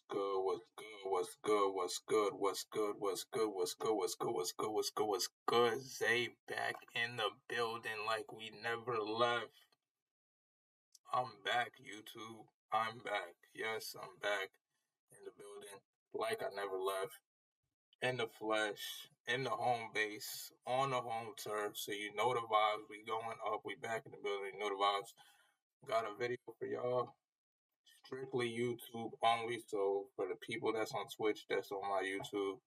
good? What's good? What's good? What's good? What's good? What's good? What's good? What's good? What's good? What's good? What's good? Zay back in the building like we never left. I'm back, YouTube. I'm back. Yes, I'm back in the building like I never left. In the flesh, in the home base, on the home turf. So you know the vibes. We going up. We back in the building. You know the vibes. Got a video for y'all. Strictly YouTube only. So for the people that's on Twitch, that's on my YouTube,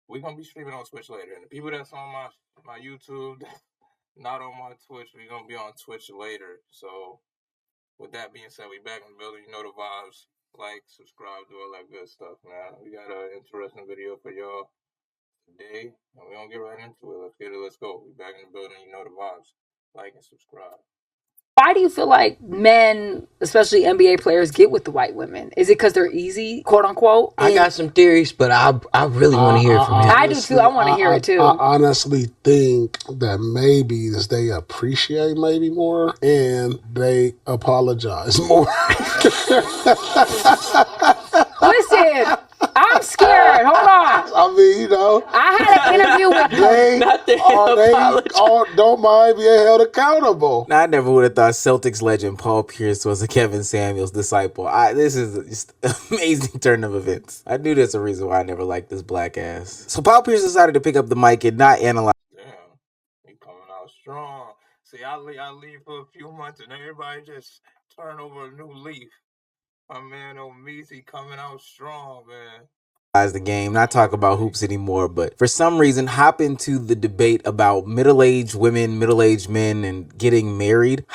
we're gonna be streaming on Twitch later. And the people that's on my YouTube, not on my Twitch, we're gonna be on Twitch later. So with that being said, we back in the building. You know the vibes. Like, subscribe, do all that good stuff, man. We got an interesting video for y'all today, and we're gonna get right into it. Let's get it. Let's go. We back in the building. You know the vibes. Like and subscribe. Why do you feel like men, especially NBA players, get with the white women? Is it because they're easy, quote unquote? I got some theories, but I really want to hear it from him. I do too. I want to hear it too. I honestly think that maybe they appreciate maybe more and they apologize more. Listen, I'm scared. Hold on. I mean, you know, I had an interview with don't mind being held accountable. Now, I never would have thought Celtics legend Paul Pierce was a Kevin Samuels disciple. This is just an amazing turn of events. I knew there's a reason why I never liked this black ass. So Paul Pierce decided to pick up the mic and not analyze. Damn, he coming out strong. See, I leave for a few months and everybody just turn over a new leaf. My man O'Meezy coming out strong, man. The game, not talk about hoops anymore, but for some reason hop into the debate about middle-aged women, middle-aged men, and getting married.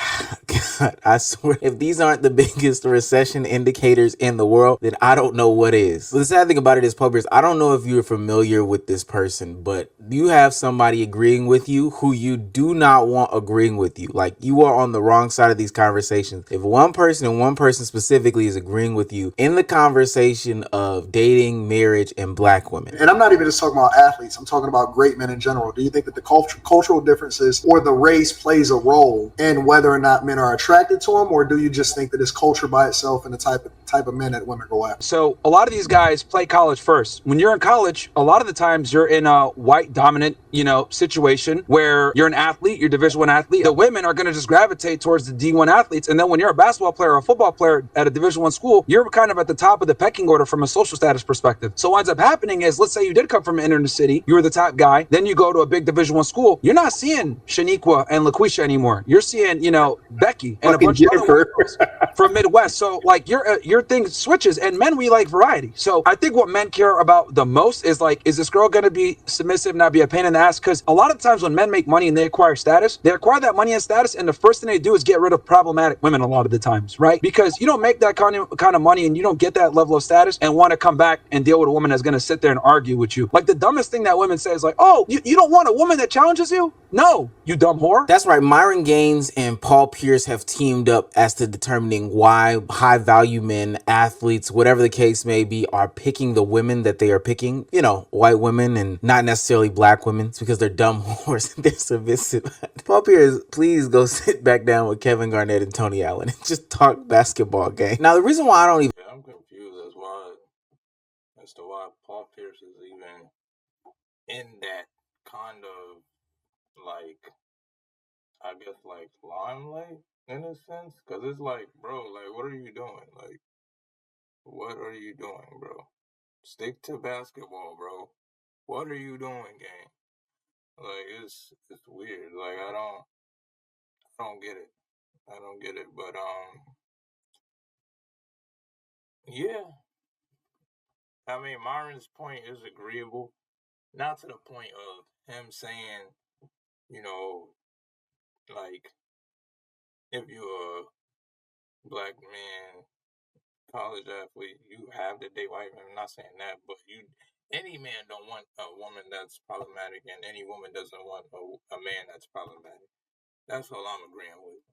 God, I swear, if these aren't the biggest recession indicators in the world, then I don't know what is. But the sad thing about it is, Paul Pierce, I don't know if you're familiar with this person, but you have somebody agreeing with you who you do not want agreeing with you. Like, you are on the wrong side of these conversations. If one person, and one person specifically, is agreeing with you in the conversation of dating, marriage, and black women. And I'm not even just talking about athletes. I'm talking about great men in general. Do you think that the cultural differences or the race plays a role in whether or not men are attracted to them, or do you just think that it's culture by itself and the type of men that women go after? So a lot of these guys play college first. When you're in college, a lot of the times you're in a white dominant, situation where you're an athlete, you're Division I athlete. The women are going to just gravitate towards the D1 athletes. And then when you're a basketball player or a football player at a Division I school, you're kind of at the top of the pecking order from a social status perspective. So what ends up happening is, let's say you did come from an inner city, you were the top guy, then you go to a big Division I school, you're not seeing Shaniqua and LaQuisha anymore. You're seeing, Becky and a bunch of other girls from Midwest. So like your thing switches, and men, we like variety. So I think what men care about the most is like, is this girl going to be submissive, not be a pain in the ass? Because a lot of times when men make money and they acquire status, they acquire that money and status, and the first thing they do is get rid of problematic women a lot of the times, right? Because you don't make that kind of money and you don't get that level of status and want to come back and deal with a woman that's going to sit there and argue with you. Like, the dumbest thing that women say is like, oh, you don't want a woman that challenges you? No, you dumb whore. That's right. Myron Gaines and Paul Pierce have teamed up as to determining why high value men, athletes, whatever the case may be, are picking the women that they are picking. White women and not necessarily black women. It's because they're dumb whores and they're submissive. Paul Pierce, please go sit back down with Kevin Garnett and Tony Allen and just talk basketball game. Now, the reason why I don't even... I'm confused as to why Paul Pierce is even in that kind of, like, I guess, like, limelight in a sense. Because it's like, bro, like, what are you doing? Like, what are you doing, bro? Stick to basketball, bro. What are you doing, gang? Like, it's weird. Like, I don't get it. I don't get it. But yeah. I mean, Myron's point is agreeable. Not to the point of him saying, like, if you're a black man, college athlete, you have to date white men. I'm not saying that, but any man don't want a woman that's problematic, and any woman doesn't want a man that's problematic. That's all I'm agreeing with.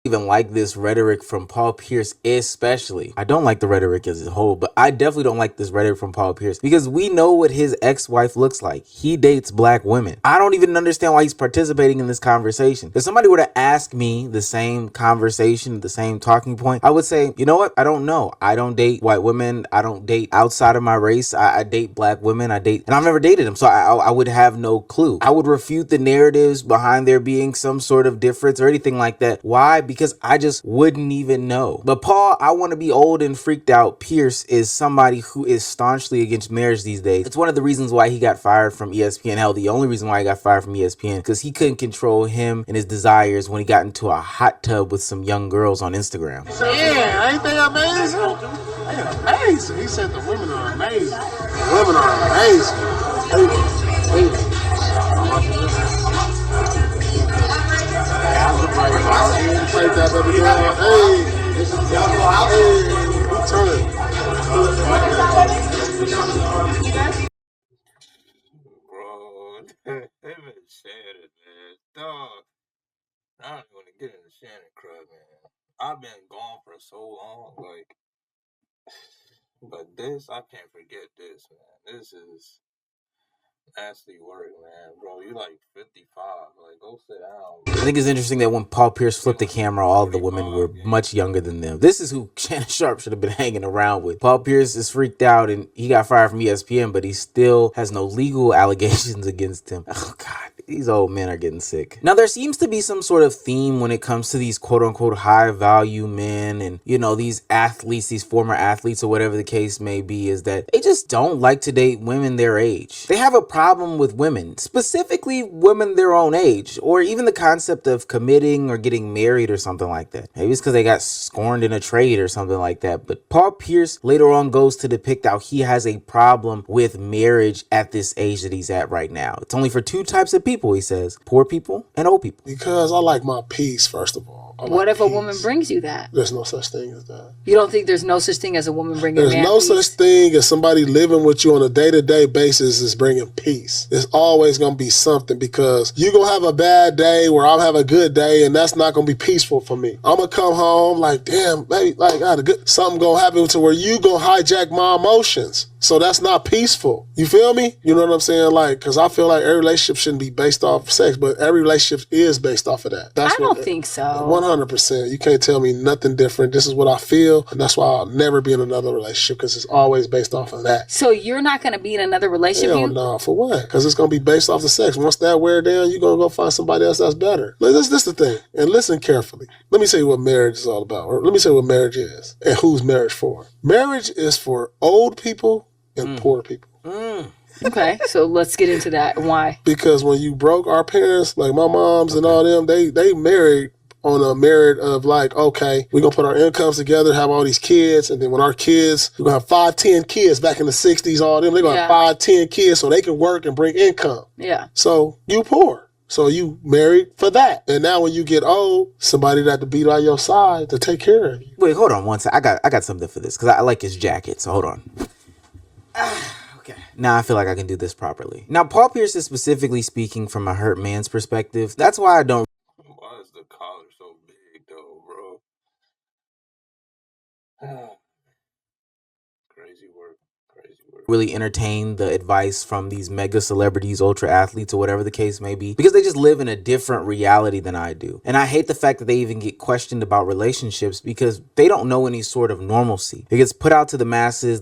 Even like this rhetoric from Paul Pierce, especially. I don't like the rhetoric as a whole, but I definitely don't like this rhetoric from Paul Pierce because we know what his ex-wife looks like. He dates black women. I don't even understand why he's participating in this conversation. If somebody were to ask me the same conversation, the same talking point, I would say, you know what? I don't know. I don't date white women. I don't date outside of my race. I date black women. And I've never dated them, so I would have no clue. I would refute the narratives behind there being some sort of difference or anything like that. Why? Because I just wouldn't even know. But Paul, I want to be old and freaked out Pierce is somebody who is staunchly against marriage these days. It's one of the reasons why he got fired from ESPN. Hell, the only reason why he got fired from ESPN because he couldn't control him and his desires when he got into a hot tub with some young girls on Instagram. Yeah, ain't they amazing? They're amazing. He said the women are amazing. The women are amazing. Like that, baby girl. Bro, him and Shannon, man. Dog. I don't want to get in the Shannon crowd, man. I've been gone for so long, like, but this, I can't forget this, man. This is nasty work, man. Bro, you like 55. Like, go sit down. I think it's interesting that when Paul Pierce flipped the camera, all the women were much younger than them. This is who Shannon Sharp should have been hanging around with. Paul Pierce is freaked out and he got fired from ESPN, but he still has no legal allegations against him. Oh, God. These old men are getting sick. Now, there seems to be some sort of theme when it comes to these quote-unquote high-value men and, you know, these athletes, these former athletes or whatever the case may be, is that they just don't like to date women their age. They have a problem with women, specifically women their own age, or even the concept of committing or getting married or something like that. Maybe it's because they got scorned in a trade or something like that. But Paul Pierce later on goes to depict how he has a problem with marriage at this age that he's at right now. It's only for two types of people, he says: poor people and old people. Because I like my peace, first of all. What if a woman brings you that? There's no such thing as that. You don't think there's no such thing as a woman bringing There's man no peace? such thing as somebody living with you on a day-to-day basis is bringing peace. It's always going to be something because you're going to have a bad day where I'll have a good day and that's not going to be peaceful for me. I'm going to come home like, damn, baby, like I had a good, something going to happen to where you going to hijack my emotions. So that's not peaceful. You feel me? You know what I'm saying? Like, because I feel like every relationship shouldn't be based off of sex, but every relationship is based off of that. I don't think so. 100%. You can't tell me nothing different. This is what I feel, and that's why I'll never be in another relationship because it's always based off of that. So you're not going to be in another relationship? Hell no. For what? Because it's going to be based off the sex. Once that wear down, you're going to go find somebody else that's better. Like, this is the thing. And listen carefully. Let me tell you what marriage is all about. Or let me tell you what marriage is and who's marriage for. Marriage is for old people and poor people. Okay, so let's get into that. Why? Because when you broke, our parents, like my moms and all them, they married on a merit of like, okay, we're going to put our incomes together, have all these kids, and then when our kids, we're going to have 5, 10 kids back in the 60s, all them, they're going to have 5, 10 kids so they can work and bring income. Yeah. So you poor. So you married for that. And now when you get old, somebody that to be by your side to take care of you. Wait, hold on one second. I got something for this because I like his jacket, so hold on. Okay. Now I feel like I can do this properly. Now, Paul Pierce is specifically speaking from a hurt man's perspective. That's why I don't. Why is the collar so big, though, bro? Crazy work. Really entertain the advice from these mega celebrities, ultra athletes, or whatever the case may be, because they just live in a different reality than I do. And I hate the fact that they even get questioned about relationships because they don't know any sort of normalcy. It gets put out to the masses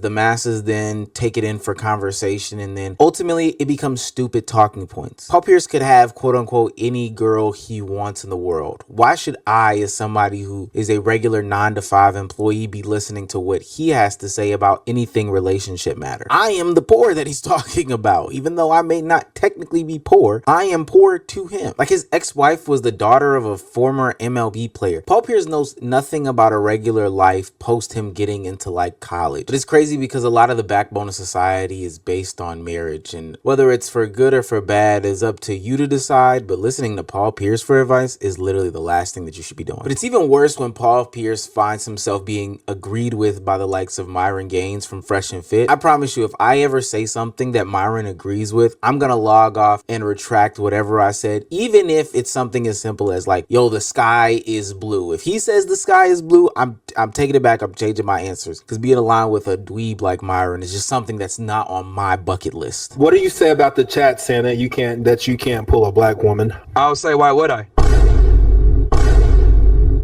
then take it in for conversation, and then ultimately it becomes stupid talking points. Paul Pierce could have quote unquote any girl he wants in the world. Why should I, as somebody who is a regular 9-to-5 employee, be listening to what he has to say about anything relationship matter? I am the poor that he's talking about. Even though I may not technically be poor, I am poor to him. Like, his ex-wife was the daughter of a former MLB player. Paul Pierce knows nothing about a regular life post him getting into like college. But it's crazy because a lot of the backbone of society is based on marriage, and whether it's for good or for bad is up to you to decide. But listening to Paul Pierce for advice is literally the last thing that you should be doing. But it's even worse when Paul Pierce finds himself being agreed with by the likes of Myron Gaines from Fresh and Fit. I promise you, if I ever say something that Myron agrees with, I'm gonna log off and retract whatever I said, even if it's something as simple as like, yo, the sky is blue. If he says the sky is blue, I'm taking it back. I'm changing my answers, because being aligned with a dweeb like Myron is just something that's not on my bucket list. What do you say about the chat saying that you can't pull a black woman? I would say, why would I?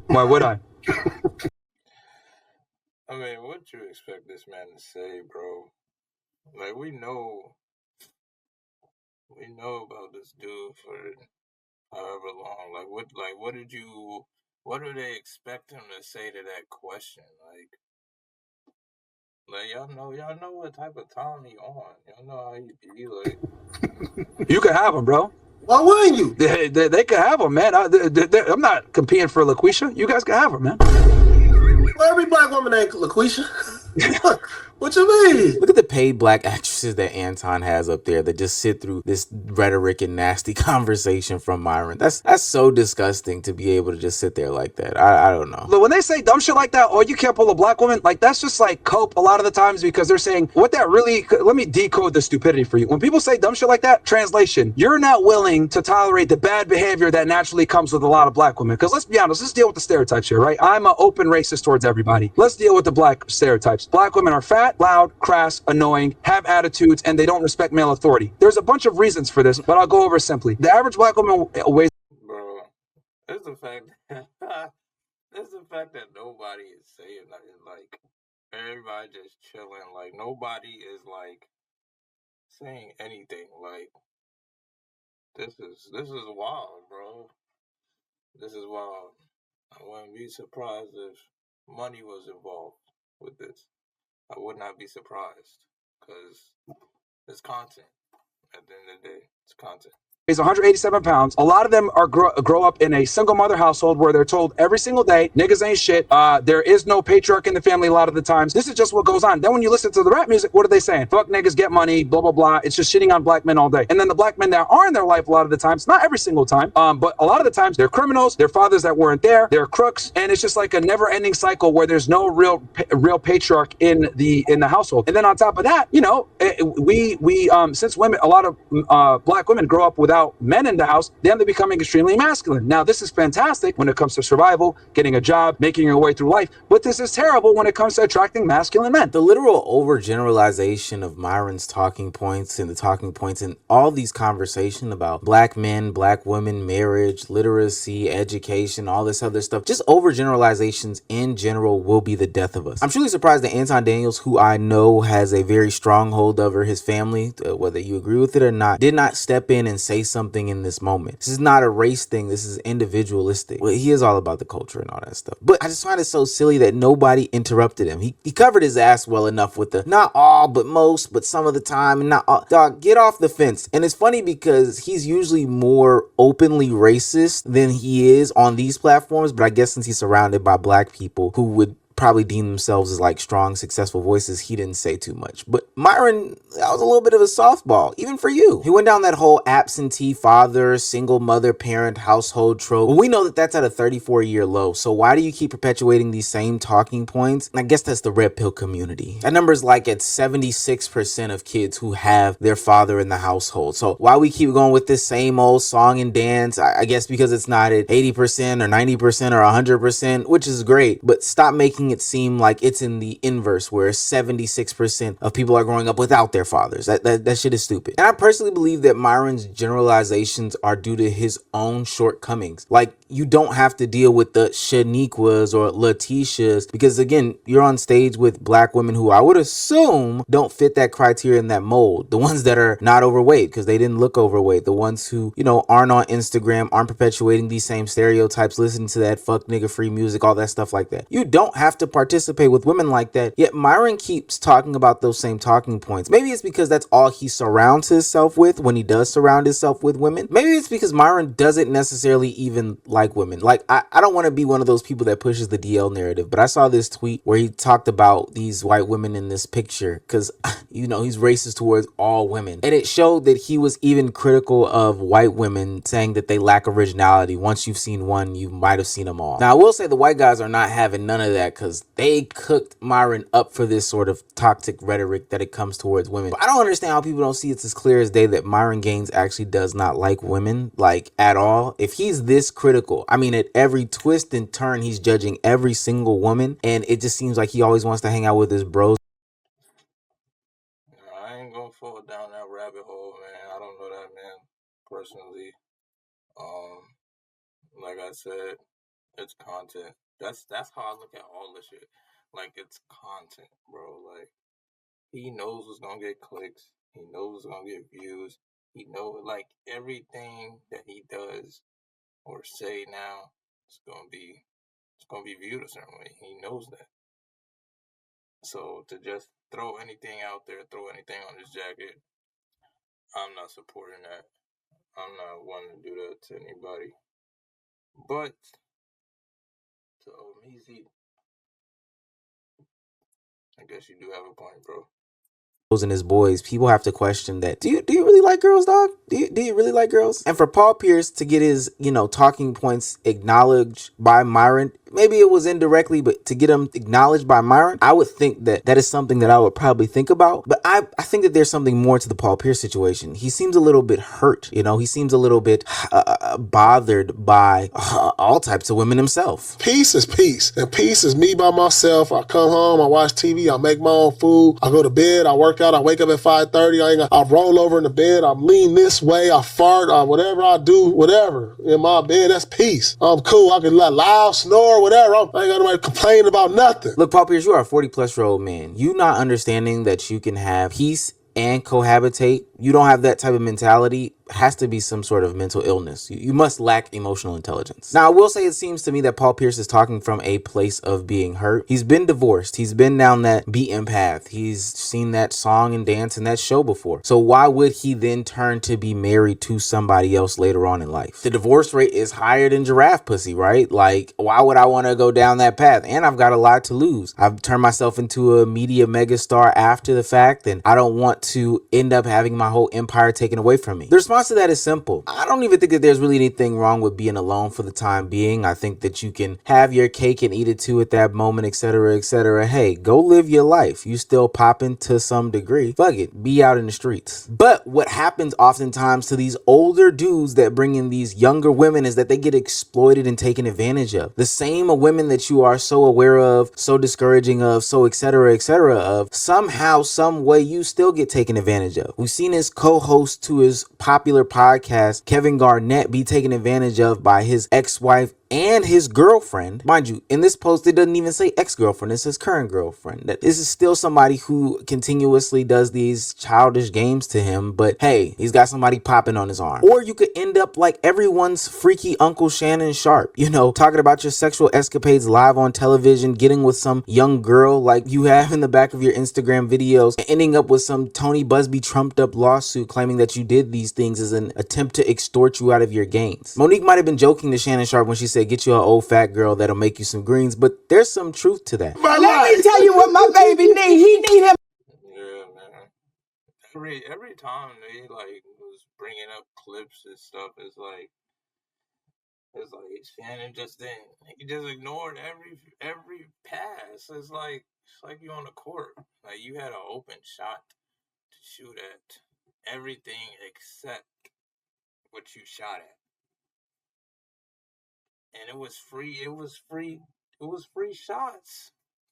Why would I? I mean, what you expect this man to say, bro? Like, we know about this dude for however long. What do they expect him to say to that question? Like y'all know what type of time he on. Y'all know how he be like. You can have him, bro. Why wouldn't you? They could have him, man. I'm not competing for LaQuisha. You guys can have her, man. Well, every black woman ain't LaQuisha. What you mean? Look at the paid black actresses that Anton has up there that just sit through this rhetoric and nasty conversation from Myron. That's so disgusting to be able to just sit there like that. I don't know. But when they say dumb shit like that, or you can't pull a black woman, like that's just like cope a lot of the times, because they're saying what that really. Let me decode the stupidity for you. When people say dumb shit like that, translation, you're not willing to tolerate the bad behavior that naturally comes with a lot of black women. Because let's be honest, let's deal with the stereotypes here, right? I'm an open racist towards everybody. Let's deal with the black stereotypes. Black women are fat, loud, crass, annoying, have attitudes, and they don't respect male authority. There's a bunch of reasons for this, but I'll go over simply. The average black woman weighs. Bro, it's the fact that nobody is saying nothing. Like, everybody just chilling. Like, nobody is like saying anything. Like, this is wild, bro. This is wild. I wouldn't be surprised if money was involved with this. I would not be surprised, because it's content. At the end of the day, it's content. Weighs 187 pounds. A lot of them are grow up in a single mother household where they're told every single day, niggas ain't shit. There is no patriarch in the family a lot of the times. This is just what goes on. Then when you listen to the rap music, what are they saying? Fuck niggas, get money, blah, blah, blah. It's just shitting on black men all day. And then the black men that are in their life a lot of the times, not every single time, but a lot of the times, they're criminals, they're fathers that weren't there, they're crooks, and it's just like a never-ending cycle where there's no real patriarch in the household. And then on top of that, you know, since women, a lot of black women grow up without men in the house, then they're becoming extremely masculine. Now, this is fantastic when it comes to survival, getting a job, making your way through life, but this is terrible when it comes to attracting masculine men. The literal overgeneralization of Myron's talking points and the talking points in all these conversations about black men, black women, marriage, literacy, education, all this other stuff, just overgeneralizations in general will be the death of us. I'm truly surprised that Anton Daniels, who I know has a very strong hold over his family, whether you agree with it or not, did not step in and say something in this moment. This is not a race thing. This is individualistic. Well, he is all about the culture and all that stuff. But I just find it so silly that nobody interrupted him. He covered his ass well enough with the not all, but most, but some of the time, and not all. Dog, get off the fence. And it's funny because he's usually more openly racist than he is on these platforms. But I guess since he's surrounded by black people who would probably deem themselves as like strong, successful voices, he didn't say too much. But Myron, that was a little bit of a softball, even for you. He went down that whole absentee father, single mother, parent, household trope. Well, we know that that's at a 34-year low. So why do you keep perpetuating these same talking points? And I guess that's the red pill community. That number is like at 76% of kids who have their father in the household. So why we keep going with this same old song and dance? I guess because it's not at 80% or 90% or 100%, which is great, but stop making it seem like it's in the inverse where 76% of people are growing up without their fathers. That shit is stupid. And I personally believe that Myron's generalizations are due to his own shortcomings. Like, you don't have to deal with the Shaniquas or Letitias, because again, you're on stage with black women who I would assume don't fit that criteria in that mold. The ones that are not overweight because they didn't look overweight. The ones who, you know, aren't on Instagram, aren't perpetuating these same stereotypes, listening to that fuck nigga free music, all that stuff like that. You don't have to participate with women like that. Yet Myron keeps talking about those same talking points. Maybe it's because that's all he surrounds himself with when he does surround himself with women. Maybe it's because Myron doesn't necessarily even like women. Like, I don't want to be one of those people that pushes the DL narrative, but I saw this tweet where he talked about these white women in this picture because, you know, he's racist towards all women. And it showed that he was even critical of white women, saying that they lack originality. Once you've seen one, you might have seen them all. Now, I will say the white guys are not having none of that because they cooked Myron up for this sort of toxic rhetoric that it comes towards women. But I don't understand how people don't see it's as clear as day that Myron Gaines actually does not like women, like, at all. If he's this critical, I mean, at every twist and turn, he's judging every single woman, and it just seems like he always wants to hang out with his bros. I ain't gonna fall down that rabbit hole, man. I don't know that man personally. Like I said, it's content. That's how I look at all this shit. Like, it's content, bro. Like, he knows what's gonna get clicks. He knows what's gonna get views. He knows, like, everything that he does or say now is gonna be viewed a certain way. He knows that. So to just throw anything out there, throw anything on his jacket, I'm not supporting that. I'm not wanting to do that to anybody. But to Omizi, I guess you do have a point, bro. And his boys, people have to question that. Do you really like girls, dog? Do you really like girls? And for Paul Pierce to get his, you know, talking points acknowledged by Myron, maybe it was indirectly, but to get him acknowledged by Myron, I would think that that is something that I would probably think about. But I think that there's something more to the Paul Pierce situation. He seems a little bit hurt, you know. He seems a little bit bothered by all types of women himself. Peace is peace. And peace is me by myself. I come home, I watch TV, I make my own food, I go to bed, I work out, I wake up at 5:30, I roll over in the bed, I lean this way, I fart, whatever I do, whatever, in my bed, that's peace. I'm cool. I can let loud snore, whatever. I ain't got nobody complaining about nothing. Look, Paul Pierce, you are a 40-plus-year-old man. You not understanding that you can have peace and cohabitate, you don't have that type of mentality, has to be some sort of mental illness. You must lack emotional intelligence. Now, I will say it seems to me that Paul Pierce is talking from a place of being hurt. He's been divorced. He's been down that beaten path. He's seen that song and dance and that show before. So why would he then turn to be married to somebody else later on in life? The divorce rate is higher than giraffe pussy, right? Like, why would I want to go down that path? And I've got a lot to lose. I've turned myself into a media megastar after the fact, and I don't want to end up having my whole empire taken away from me. The response to that is simple. I don't even think that there's really anything wrong with being alone for the time being. I think that you can have your cake and eat it too at that moment, etc., etc. Hey, go live your life. You still popping to some degree. Fuck it. Be out in the streets. But what happens oftentimes to these older dudes that bring in these younger women is that they get exploited and taken advantage of. The same women that you are so aware of, so discouraging of, so etc., etc. of, somehow, some way you still get taken advantage of. We've seen his co-host to his popular podcast, Kevin Garnett, be taken advantage of by his ex-wife and his girlfriend. Mind you, in this post, it doesn't even say ex-girlfriend. It says current girlfriend. That this is still somebody who continuously does these childish games to him, but hey, he's got somebody popping on his arm. Or you could end up like everyone's freaky Uncle Shannon Sharp, you know, talking about your sexual escapades live on television, getting with some young girl like you have in the back of your Instagram videos, and ending up with some Tony Busby trumped up lawsuit claiming that you did these things as an attempt to extort you out of your gains. Monique might have been joking to Shannon Sharp when she said, get you an old fat girl that'll make you some greens, but there's some truth to that. Let me tell you what my baby need. He need him. Yeah, man. Every time they like was bringing up clips and stuff, it's like Shannon just didn't. He just ignored every pass. It's like you on the court. Like, you had an open shot to shoot at everything except what you shot at. And it was free. It was free shots,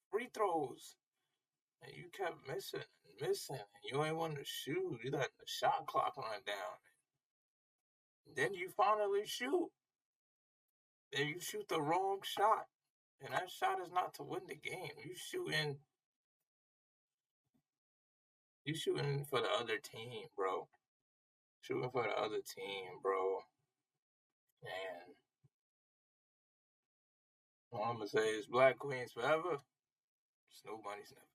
free throws, and you kept missing. You ain't want to shoot. You let the shot clock run down. Then you finally shoot. Then you shoot the wrong shot, and that shot is not to win the game. You shooting for the other team, bro. Shooting for the other team, bro. And all I'm gonna say is Black Queens forever. Snow Bunny's never.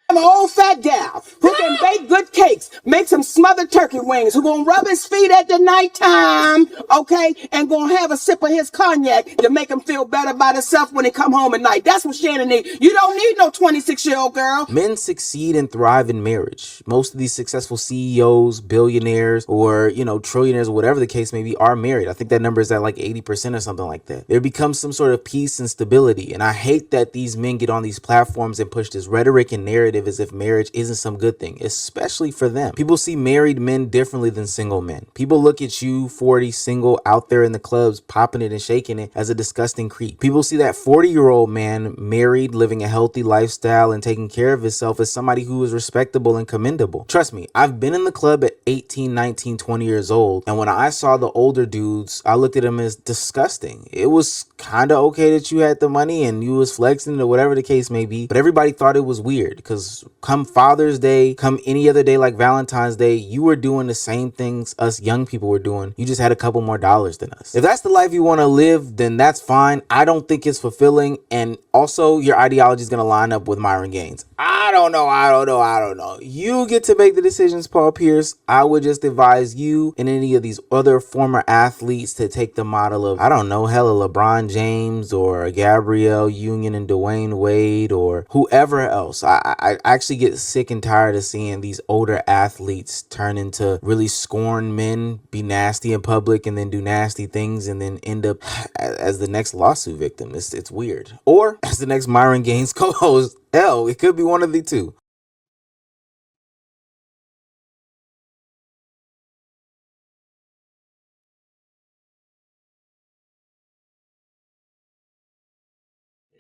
I'm an old fat gal who can bake good cakes, make some smothered turkey wings, who gonna rub his feet at the nighttime, okay, and gonna have a sip of his cognac to make him feel better about himself when he come home at night. That's what Shannon need. You don't need no 26-year-old girl. Men succeed and thrive in marriage. Most of these successful CEOs, billionaires, or, trillionaires, or whatever the case may be, are married. I think that number is at like 80% or something like that. There becomes some sort of peace and stability. And I hate that these men get on these platforms and push this rhetoric and narrative as if marriage isn't some good thing, especially for them. People see married men differently than single men. People look at you, 40, single, out there in the clubs, popping it and shaking it, as a disgusting creep. People see that 40-year-old man, married, living a healthy lifestyle and taking care of himself, as somebody who is respectable and commendable. Trust me, I've been in the club at 18, 19, 20 years old, and when I saw the older dudes, I looked at them as disgusting. It was kind of okay that you had the money and you was flexing or whatever the case may be, but everybody thought it was weird because come Father's Day, come any other day like Valentine's Day, you were doing the same things us young people were doing. You just had a couple more dollars than us. If that's the life you want to live, then that's fine. I don't think it's fulfilling, and also your ideology is going to line up with Myron Gaines. I don't know. You get to make the decisions, Paul Pierce. I would just advise you and any of these other former athletes to take the model of, LeBron James or Gabrielle Union and Dwayne Wade or whoever else. I actually get sick and tired of seeing these older athletes turn into really scorned men, be nasty in public, and then do nasty things, and then end up as the next lawsuit victim. It's weird. Or as the next Myron Gaines co-host. Hell, it could be one of the two.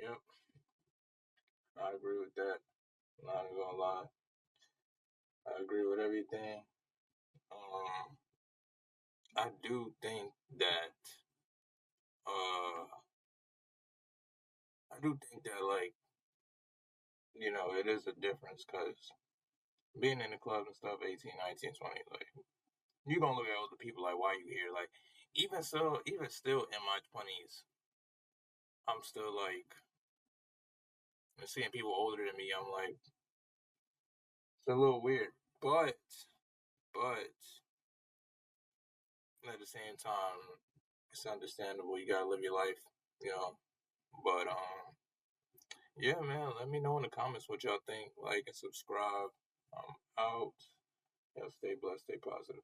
Yep, I agree with that. Not gonna lie, I agree with everything. Um, I do think that, uh, like, it is a difference because being in the club and stuff, 18, 19, 20, like, you gonna look at other people like, why you here? Like, even still in my 20s, I'm still like, seeing people older than me, I'm like, it's a little weird. But at the same time, it's understandable. You gotta live your life, you know. But yeah, man. Let me know in the comments what y'all think. Like and subscribe. I'm out. Yeah, stay blessed, stay positive.